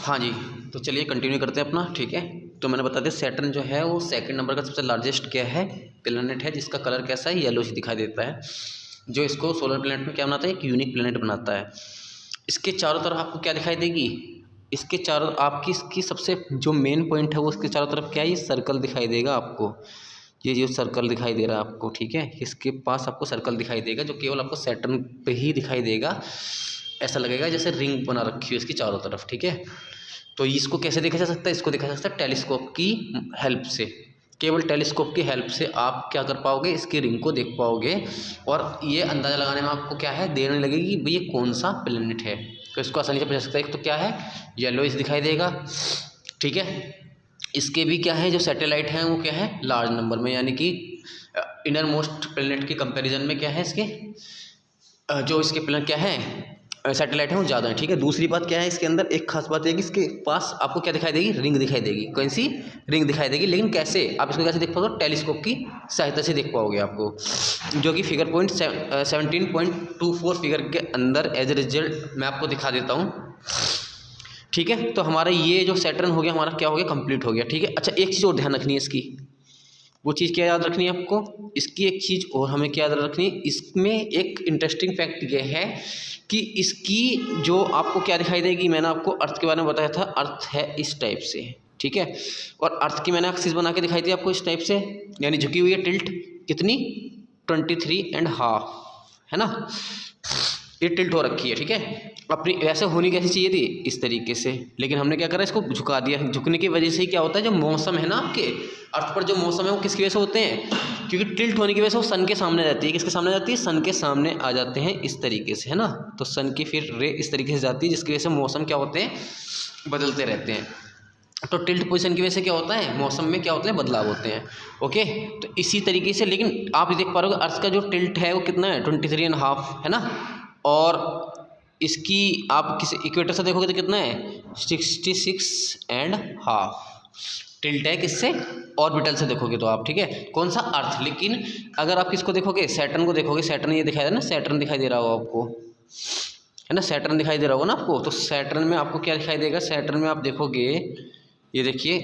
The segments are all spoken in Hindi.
हाँ जी, तो चलिए कंटिन्यू करते हैं अपना, ठीक है। तो मैंने बता दिया सैटर्न जो है वो सेकंड नंबर का सबसे लार्जेस्ट क्या है, प्लेनेट है, जिसका कलर कैसा है, येलो दिखाई देता है, जो इसको सोलर प्लेनेट में क्या बनाता है, एक यूनिक प्लेनेट बनाता है। इसके चारों तरफ आपको क्या दिखाई देगी, इसके चारों आपकी इसकी सबसे जो मेन पॉइंट है वो इसके चारों तरफ क्या है, ये सर्कल दिखाई देगा आपको, ये जो सर्कल दिखाई दे रहा है आपको, ठीक है। इसके पास आपको सर्कल दिखाई देगा जो केवल आपको सैटर्न पे ही दिखाई देगा। ऐसा लगेगा जैसे रिंग बना रखी है इसकी चारों तरफ, ठीक है। तो इसको कैसे देखा जा सकता है, इसको देखा जा सकता है टेलीस्कोप की हेल्प से। केवल टेलीस्कोप की हेल्प से आप क्या कर पाओगे, इसकी रिंग को देख पाओगे और ये अंदाज़ा लगाने में आपको क्या है, देर नहीं लगेगी कि भाई ये कौन सा प्लेनेट है। तो इसको आसानी से पूछ सकता है, एक तो क्या है, येलो इस दिखाई देगा, ठीक है। इसके भी क्या है, जो सैटेलाइट हैं वो क्या है, लार्ज नंबर में, यानी कि इनर मोस्ट प्लेनेट के कंपैरिजन में क्या है, इसके जो इसके प्लेनेट क्या है, सैटेलाइट है वो ज़्यादा है, ठीक है। दूसरी बात क्या है, इसके अंदर एक खास बात है कि इसके पास आपको क्या दिखाई देगी, रिंग दिखाई देगी, कौन सी रिंग दिखाई देगी। लेकिन कैसे, आप इसको कैसे देख पाओगे, टेलीस्कोप की सहायता से देख पाओगे आपको, जो कि फिगर पॉइंट 17.24 फिगर के अंदर एज ए रिजल्ट मैं आपको दिखा देता हूँ, ठीक है। तो हमारा ये जो सैटर्न हो गया, हमारा क्या हो गया, कंप्लीट हो गया, ठीक है। अच्छा, एक चीज़ और ध्यान रखनी है इसकी, वो चीज़ क्या याद रखनी है आपको, इसकी एक चीज़ और हमें क्या याद रखनी है, इसमें एक इंटरेस्टिंग फैक्ट ये है कि इसकी जो आपको क्या दिखाई देगी, मैंने आपको अर्थ के बारे में बताया था, अर्थ है इस टाइप से, ठीक है। और अर्थ की मैंने एक्सिस बना के दिखाई थी आपको इस टाइप से, यानी झुकी हुई है टिल्ट कितनी, 23.5, है ना, ये टिल्ट हो रखी है, ठीक है। अपनी वैसे होनी कैसी चाहिए थी, इस तरीके से, लेकिन हमने क्या करा, इसको झुका दिया। झुकने की वजह से ही क्या होता है, जो मौसम है ना आपके अर्थ पर, जो मौसम है वो किसकी वजह से होते हैं, क्योंकि टिल्ट होने की वजह से वो सन के सामने रहती है। किसके सामने जाती है, सन के सामने आ जाते हैं इस तरीके से, है ना। तो सन की फिर रे इस तरीके से जाती है, जिसकी वजह से मौसम क्या होते हैं, बदलते रहते हैं। तो टिल्ट पोजीशन की वजह से क्या होता है, मौसम में क्या होते हैं, बदलाव होते हैं, ओके। तो इसी तरीके से, लेकिन आप देख पा रहे हो अर्थ का जो टिल्ट है वो कितना है, 23.5, है ना। और इसकी आप किस इक्वेटर से देखोगे तो कितना है, 66.5 टिल्ट है, किससे, ऑर्बिटल से देखोगे तो आप, ठीक है, कौन सा, अर्थ। लेकिन अगर आप किसको देखोगे, सैटर्न को देखोगे, सैटर्न ये दिखाई दे ना, सैटर्न दिखाई दे रहा होगा आपको, है ना, सैटर्न दिखाई दे रहा होगा ना आपको। तो सैटर्न में आपको क्या दिखाई देगा, सैटर्न में आप देखोगे, ये देखिए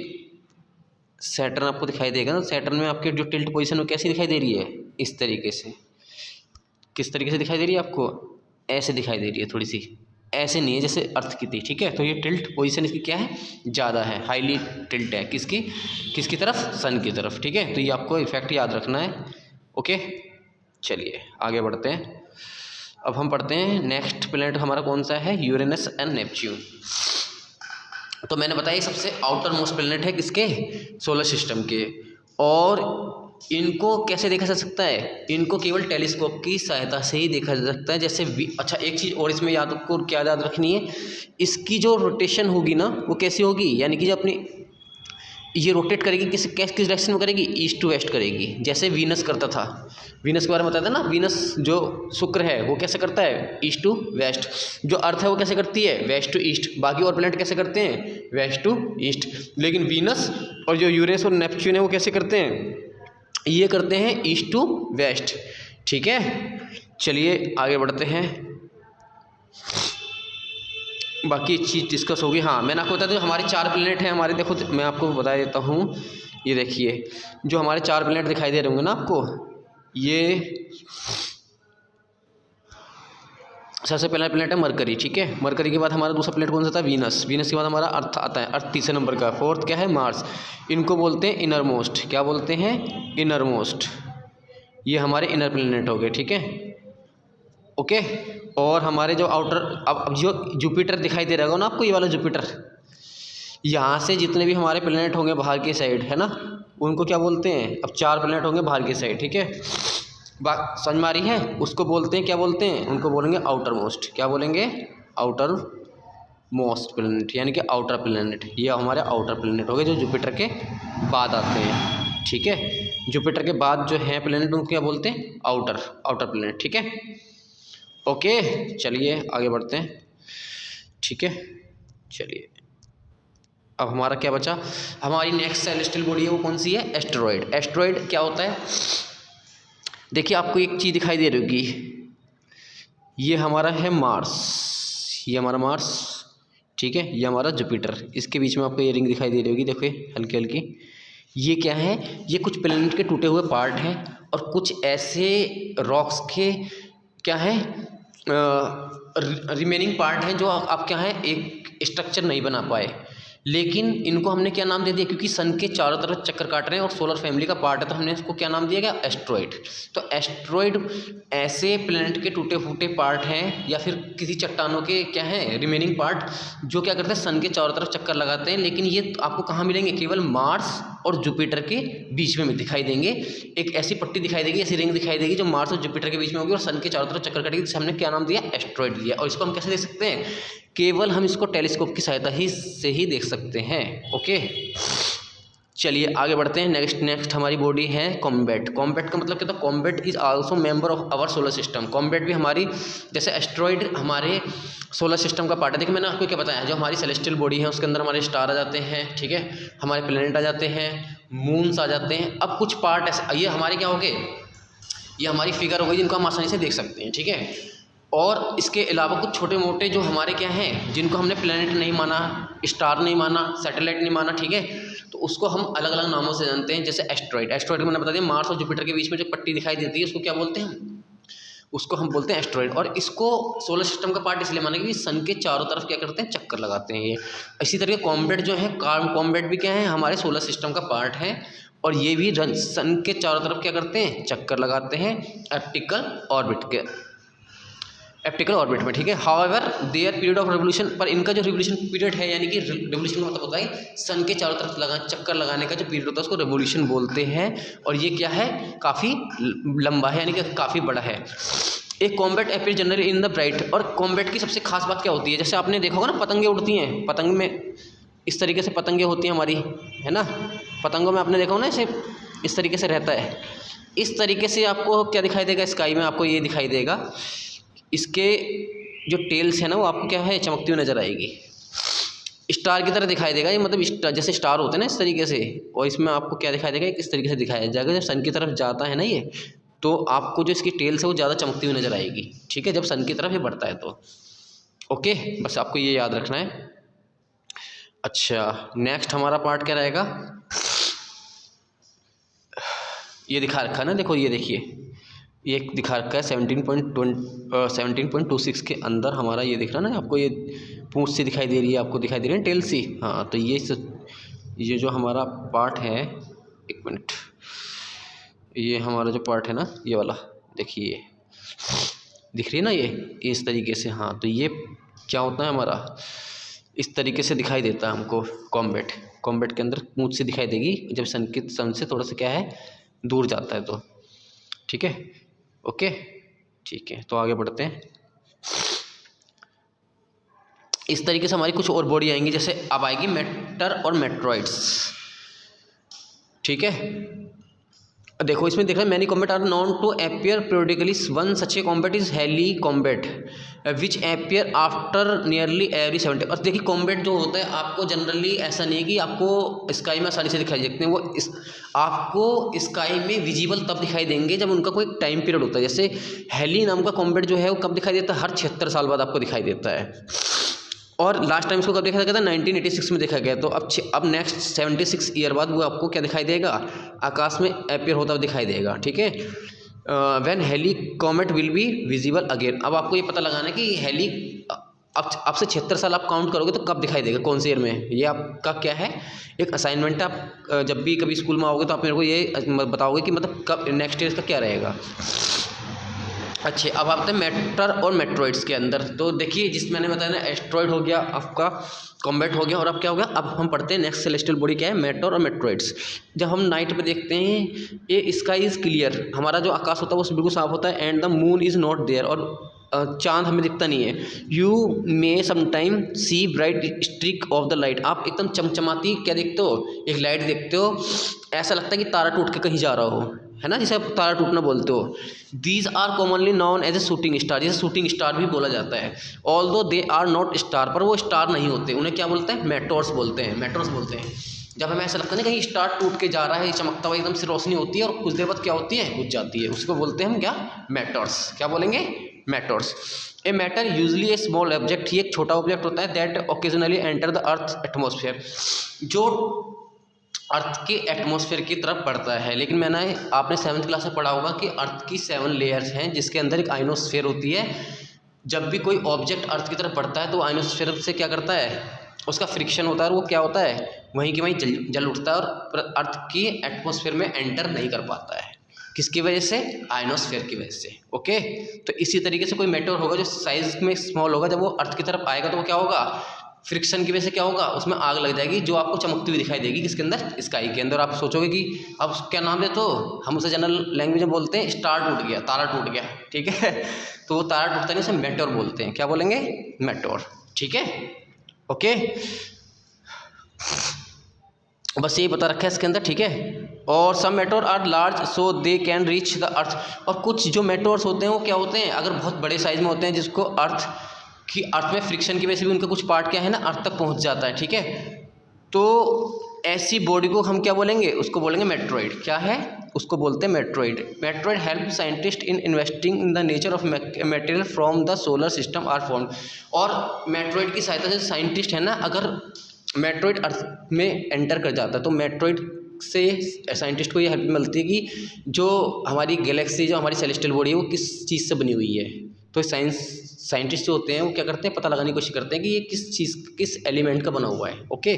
सैटर्न आपको दिखाई देगा ना, सैटर्न में आपके जो टिल्ट पोजीशन वो कैसी दिखाई दे रही है, इस तरीके से। किस तरीके से दिखाई दे रही है आपको, ऐसे दिखाई दे रही है, थोड़ी सी ऐसे नहीं है जैसे अर्थ की थी, ठीक है। तो ये टिल्ट पोजीशन इसकी क्या है, ज़्यादा है, हाईली टिल्ट है, किसकी, किसकी तरफ, सन की तरफ, ठीक है। तो ये आपको इफेक्ट याद रखना है, ओके। चलिए आगे बढ़ते हैं। अब हम पढ़ते हैं नेक्स्ट प्लैनेट हमारा कौन सा है, यूरेनस एंड नेपच्यून। तो मैंने बताया सबसे आउटर मोस्ट प्लैनेट है किसके, सोलर सिस्टम के। और इनको कैसे देखा जा सकता है, इनको केवल टेलीस्कोप की सहायता से ही देखा जा सकता है। जैसे अच्छा, एक चीज़ और इसमें याद को क्या याद रखनी है, इसकी जो रोटेशन होगी ना वो कैसी होगी, यानी कि जो अपनी ये रोटेट करेगी किस डायरेक्शन में करेगी, ईस्ट टू वेस्ट करेगी, जैसे वीनस करता था। वीनस के बारे में बताया था ना, वीनस जो शुक्र है वो कैसे करता है, ईस्ट टू वेस्ट। जो अर्थ है वो कैसे करती है, वेस्ट टू ईस्ट। बाकी और प्लैनेट कैसे करते हैं, वेस्ट टू ईस्ट। लेकिन वीनस और जो यूरेनस और नेपच्यून है वो कैसे करते हैं, ये करते हैं ईस्ट टू वेस्ट, ठीक है। चलिए आगे बढ़ते हैं, बाकी चीज़ डिस्कस होगी। हाँ, मैंने आपको बताया था हमारे 4 प्लैनेट हैं हमारे, देखो मैं आपको बता देता हूँ, ये देखिए जो हमारे 4 प्लैनेट दिखाई दे रहे होंगे ना आपको, ये सबसे पहला प्लैनेट है मरकरी, ठीक है। मरकरी के बाद हमारा दूसरा प्लैनेट कौन सा था, वीनस। वीनस के बाद हमारा अर्थ आता है, अर्थ तीसरे नंबर का। फोर्थ क्या है, मार्स। इनको बोलते हैं इनर मोस्ट, क्या बोलते हैं, इनर मोस्ट। ये हमारे इनर प्लैनेट हो गए, ठीक है, ओके। और हमारे जो आउटर, अब जो जुपिटर दिखाई दे रहा होगा ना आपको, ये वाला जुपिटर, यहाँ से जितने भी हमारे प्लैनेट होंगे बाहर की साइड, है ना, उनको क्या बोलते हैं, अब 4 प्लैनेट होंगे बाहर की साइड, ठीक है। बात समझ में आ रही है, उसको बोलते हैं, क्या बोलते हैं, उनको बोलेंगे आउटर मोस्ट। क्या बोलेंगे, आउटर मोस्ट प्लैनेट, यानी कि आउटर प्लैनेट। ये हमारे आउटर प्लैनेट हो गए जो जुपिटर के बाद आते हैं, ठीक है। जुपिटर के बाद जो है प्लैनेट उनको क्या बोलते हैं, आउटर आउटर प्लैनेट, ठीक है, ओके। चलिए आगे बढ़ते हैं, ठीक है। चलिए अब हमारा क्या बचा, हमारी नेक्स्ट सेलेस्टियल बॉडी है वो कौन सी है, एस्टेरॉयड। एस्टेरॉयड क्या होता है, देखिए आपको एक चीज़ दिखाई दे रही होगी, ये हमारा है मार्स, ये हमारा मार्स, ठीक है। ये हमारा जुपिटर, इसके बीच में आपको ये रिंग दिखाई दे रही होगी, देखिए हल्की हल्की। ये क्या है, ये कुछ प्लैनेट के टूटे हुए पार्ट हैं और कुछ ऐसे रॉक्स के क्या है रिमेनिंग पार्ट हैं जो आप क्या है एक स्ट्रक्चर नहीं बना पाए, लेकिन इनको हमने क्या नाम दे दिया, क्योंकि सन के चारों तरफ चक्कर काट रहे हैं और सोलर फैमिली का पार्ट है, तो हमने इसको क्या नाम दिया गया, एस्ट्रॉइड। तो एस्ट्रॉइड ऐसे प्लैनेट के टूटे फूटे पार्ट हैं या फिर किसी चट्टानों के क्या हैं रिमेनिंग पार्ट जो क्या करते हैं सन के चारों तरफ चक्कर लगाते हैं, लेकिन ये आपको कहाँ मिलेंगे, केवल मार्स और जुपिटर के बीच में दिखाई देंगे। एक ऐसी पट्टी दिखाई देगी, ऐसी रिंग दिखाई देगी जो मार्स और जुपिटर के बीच में होगी और सन के चारों तरफ चक्कर काटेगी, जिसे हमने क्या नाम दिया, एस्ट्रॉइड दिया। और इसको हम कैसे देख सकते हैं, केवल हम इसको टेलीस्कोप की सहायता से ही देख सकते हैं। ओके, चलिए आगे बढ़ते हैं। नेक्स्ट हमारी बॉडी है कॉम्बेट। कॉम्बेट का मतलब क्या था, comet is also member of our solar system. Comet भी हमारी जैसे एस्ट्रॉइड हमारे सोलर सिस्टम का पार्ट है। देखिए मैंने आपको क्या बताया, जो हमारी सेलेस्टियल बॉडी है उसके अंदर हमारे स्टार आ जाते हैं, ठीक है, हमारे प्लैनेट आ जाते हैं, मून्स आ जाते हैं। अब कुछ पार्ट ऐसे, ये हमारे क्या हो गए, ये हमारी फिगर हो गई जिनको हम आसानी से देख सकते हैं, ठीक है। और इसके अलावा कुछ छोटे मोटे जो हमारे क्या हैं, जिनको हमने प्लैनेट नहीं माना, स्टार नहीं माना, सैटेलाइट नहीं माना, ठीक है, तो उसको हम अलग अलग नामों से जानते हैं। जैसे एस्ट्रॉइड, एस्ट्रॉइड मैंने बता दिया, मार्स और जुपिटर के बीच में जो पट्टी दिखाई देती है उसको क्या बोलते हैं, उसको हम बोलते हैं एस्ट्रॉइड। और इसको सोलर सिस्टम का पार्ट इसलिए माना कि सन के चारों तरफ क्या करते हैं, चक्कर लगाते हैं ये। इसी तरह कॉम्बेट जो है, कॉम्बेट भी क्या है, हमारे सोलर सिस्टम का पार्ट है और ये भी सन के चारों तरफ क्या करते हैं, चक्कर लगाते हैं एप्टिकल ऑर्बिट में, ठीक है। However there period of revolution, पर इनका जो रिवोल्यूशन पीरियड है, यानी कि रिवोल्यूशन का मतलब होता है सन के चारों तरफ चक्कर लगाने का जो पीरियड होता है उसको रिवोल्यूशन बोलते हैं। और ये क्या है, काफ़ी लंबा है, यानी कि काफ़ी बड़ा है। एक combat appear generally in the bright. और कॉम्बेट की सबसे खास बात क्या होती है, जैसे आपने देखा होगा ना, पतंगे उड़ती हैं, पतंग में इस तरीके से पतंगे होती हैं हमारी, है ना, पतंगों में आपने देखा होगा ना, ऐसे इस तरीके से रहता है। इस तरीके से आपको क्या दिखाई देगा, स्काई में आपको ये दिखाई देगा, इसके जो टेल्स है ना वो आपको क्या है, चमकती हुई नजर आएगी, स्टार की तरह दिखाई देगा ये, मतलब जैसे स्टार होते हैं ना इस तरीके से। और इसमें आपको क्या दिखाई देगा, इस तरीके से दिखाया जाएगा, जब सन की तरफ जाता है ना ये, तो आपको जो इसकी टेल्स है वो ज़्यादा चमकती हुई नजर आएगी, ठीक है, जब सन की तरफ ये बढ़ता है तो। ओके, बस आपको ये याद रखना है। अच्छा, नेक्स्ट हमारा पार्ट क्या रहेगा, ये दिखा रखा है ना, देखो ये देखिए, ये दिखा रखा है 17.26 के अंदर हमारा, ये दिख रहा है ना आपको, ये पूंछ सी दिखाई दे रही है, आपको दिखाई दे रही है टेल सी, हाँ। तो ये जो हमारा पार्ट है, एक मिनट, ये हमारा जो पार्ट है ना, ये वाला देखिए, दिख रही है ना ये इस तरीके से, हाँ। तो ये क्या होता है हमारा, इस तरीके से दिखाई देता है हमको कॉम्बेट के अंदर पूंछ से दिखाई देगी जब सन से थोड़ा सा क्या है दूर जाता है तो, ठीक है। ओके, ठीक है, तो आगे बढ़ते हैं। इस तरीके से हमारी कुछ और बॉडी आएंगी, जैसे अब आएगी मेटर और मेट्रॉइड्स, ठीक है। देखो इसमें देख रहे हैं, many comet are known to appear periodically, one such a comet is Halley comet which appear after nearly every 70। और देखिए कॉम्बेट जो होता है आपको जनरली ऐसा नहीं है कि आपको स्काई में आसानी से दिखाई देते हैं, वो आपको स्काई में विजिबल तब दिखाई देंगे जब उनका कोई टाइम पीरियड होता है। जैसे हेली नाम का कॉम्बेट जो है वो कब दिखाई देता है, हर 76 साल बाद आपको दिखाई देता है। और लास्ट टाइम इसको कब देखा गया था, 1986 में देखा गया। तो अब नेक्स्ट 76 ईयर बाद वो आपको क्या दिखाई देगा, आकाश में अपीयर होता हुआ दिखाई देगा, ठीक है। When Halley comet will be visible again. अब आपको ये पता लगाना है कि हेली अब से 76 साल आप काउंट करोगे तो कब दिखाई देगा, कौन से ईयर में। ये आपका क्या है, एक असाइनमेंट है। आप जब भी कभी स्कूल में आओगे तो आप मेरे को ये बताओगे कि मतलब कब नेक्स्ट ईयर का क्या रहेगा। अच्छे, अब आते हैं मेटर और मेट्रॉइड्स के अंदर। तो देखिए जिस मैंने बताया ना, एस्ट्रॉइड हो गया, आपका कॉम्बेट हो गया, और अब क्या हो गया, अब हम पढ़ते हैं नेक्स्ट सेलेस्टियल बॉडी क्या है, मेटर और मेट्रॉइड्स। जब हम नाइट में देखते हैं, ये स्काई इज़ क्लियर, हमारा जो आकाश होता है वो बिल्कुल साफ होता है, and the moon is not there, और चांद हमें दिखता नहीं है। You may sometime see bright streak of the light, आप एकदम चमचमाती क्या देखते हो, एक लाइट देखते हो, ऐसा लगता है कि तारा टूट के कहीं जा रहा हो, है ना, जिसे आप तारा टूटना बोलते हो। These are commonly known as a shooting star, जिसे शूटिंग स्टार भी बोला जाता है। Although they are not star, पर वो स्टार नहीं होते, उन्हें क्या बोलते हैं, मेटोर्स बोलते हैं, मेटोर्स बोलते हैं। जब हमें ऐसा लगता है ना कहीं स्टार टूट के जा रहा है, चमकता हुआ एकदम से रोशनी होती है और कुछ देर बाद क्या होती है, बुझ जाती है, उसको बोलते हैं हम क्या, मेटोर्स। क्या बोलेंगे, meteors. A meteor usually a small object, ये एक छोटा ऑब्जेक्ट होता है, that occasionally enter the earth atmosphere, जो अर्थ के एटमॉस्फेयर की तरफ बढ़ता है। लेकिन मैंने आपने 7th क्लास में पढ़ा होगा कि अर्थ की 7 लेयर्स हैं, जिसके अंदर एक आइनोस्फेयर होती है। जब भी कोई ऑब्जेक्ट अर्थ की तरफ बढ़ता है तो आइनोस्फेयर से क्या करता है, उसका फ्रिक्शन होता है और वो क्या होता है, वहीं की वहीं जल उठता है और अर्थ की एटमॉस्फेयर में एंटर नहीं कर पाता है। किसकी वजह से, आइनोस्फेयर की वजह से। ओके, तो इसी तरीके से कोई मैटर होगा जो साइज में स्मॉल होगा, जब वो अर्थ की तरफ आएगा तो वो क्या होगा, फ्रिक्शन की वजह से क्या होगा, उसमें आग लग जाएगी जो आपको चमकती हुई दिखाई देगी किसके अंदर, स्काई के अंदर। आप सोचोगे कि अब क्या नाम देते हो, हम उसे जनरल लैंग्वेज में बोलते हैं स्टार टूट गया, तारा टूट गया, ठीक है। तो वो तारा टूटता नहीं, उसे मेटोर बोलते हैं। क्या बोलेंगे, मेटोर, ठीक है। ओके, बस यही पता रखा है इसके अंदर, ठीक है। और some meteor are large so they can reach the earth, और कुछ जो मेटोर्स होते हैं वो क्या होते हैं, अगर बहुत बड़े साइज में होते हैं, जिसको अर्थ में फ्रिक्शन की वजह से भी उनका कुछ पार्ट क्या है ना, अर्थ तक पहुंच जाता है, ठीक है। तो ऐसी बॉडी को हम क्या बोलेंगे, उसको बोलेंगे मेट्रॉइड। क्या है, उसको बोलते हैं meteoroid. Meteoroid help scientist in investing in the nature of material from the solar system are form. और मेट्रॉइड की सहायता से साइंटिस्ट है ना, अगर मेट्रॉइड अर्थ में एंटर कर जाता है तो मेट्रॉइड से साइंटिस्ट को ये हेल्प मिलती है कि जो हमारी गैलेक्सी, जो हमारी सेलेस्टियल बॉडी है, वो किस चीज़ से बनी हुई है। तो साइंटिस्ट जो होते हैं वो क्या करते हैं, पता लगाने की कोशिश करते हैं कि ये किस चीज़, किस एलिमेंट का बना हुआ है। ओके,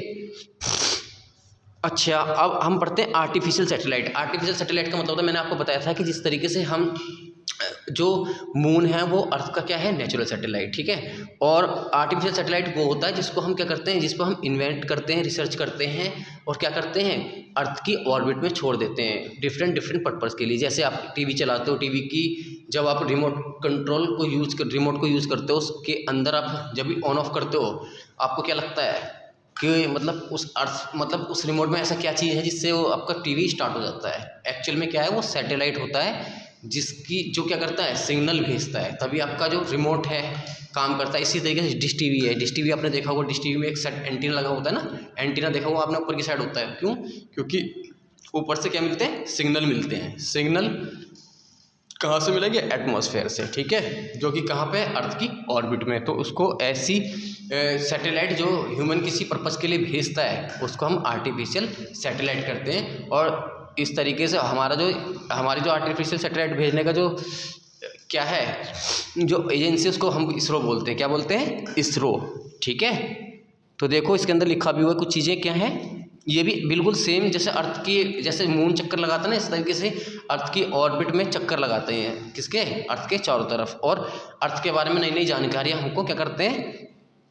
अच्छा, अब हम पढ़ते हैं आर्टिफिशियल सैटेलाइट। आर्टिफिशियल सैटेलाइट का मतलब होता है, मैंने आपको बताया था कि जिस तरीके से हम जो मून है वो अर्थ का क्या है, नेचुरल सैटेलाइट, ठीक है। और आर्टिफिशियल सैटेलाइट वो होता है जिसको हम क्या करते हैं, जिस पर हम इन्वेंट करते हैं, रिसर्च करते हैं और क्या करते हैं, अर्थ की ऑर्बिट में छोड़ देते हैं डिफरेंट पर्पज़ के लिए। जैसे आप टीवी चलाते हो, टीवी की जब आप रिमोट को यूज़ करते हो, उसके अंदर आप जब भी ऑन ऑफ करते हो, आपको क्या लगता है कि मतलब उस रिमोट में ऐसा क्या चीज़ है जिससे वो आपका टीवी स्टार्ट हो जाता है। एक्चुअल में क्या है, वो सैटेलाइट होता है जो क्या करता है, सिग्नल भेजता है, तभी आपका जो रिमोट है काम करता है। इसी तरीके से डिश टीवी है, डिश टीवी आपने देखा होगा, डिश टीवी में एक सेट एंटीना लगा होता है ना, एंटीना देखा हुआ आपने, ऊपर की साइड होता है। क्यों, क्योंकि ऊपर से क्या मिलते हैं, सिग्नल मिलते हैं। सिग्नल कहाँ से मिलेंगे, एटमॉस्फेयर से, ठीक है, जो कि कहाँ पे, अर्थ की ऑर्बिट में। तो उसको ऐसी सैटेलाइट जो ह्यूमन किसी पर्पज़ के लिए भेजता है, उसको हम आर्टिफिशियल सैटेलाइट करते हैं। और इस तरीके से हमारी जो आर्टिफिशियल सैटेलाइट भेजने का जो क्या है, जो एजेंसी, उसको हम इसरो बोलते हैं। क्या बोलते हैं, इसरो, ठीक है। तो देखो इसके अंदर लिखा भी हुआ कुछ चीज़ें क्या हैं, ये भी बिल्कुल सेम जैसे अर्थ की, जैसे मून चक्कर लगाता है ना, इस तरीके से अर्थ की ऑर्बिट में चक्कर लगाते हैं, किसके, अर्थ के चारों तरफ। और अर्थ के बारे में नई नई जानकारियाँ हमको क्या करते हैं,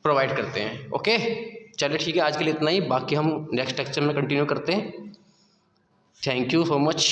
प्रोवाइड करते हैं। ओके, चलिए ठीक है, आज के लिए इतना ही, बाकी हम नेक्स्ट लेक्चर में कंटिन्यू करते हैं। Thank you so much.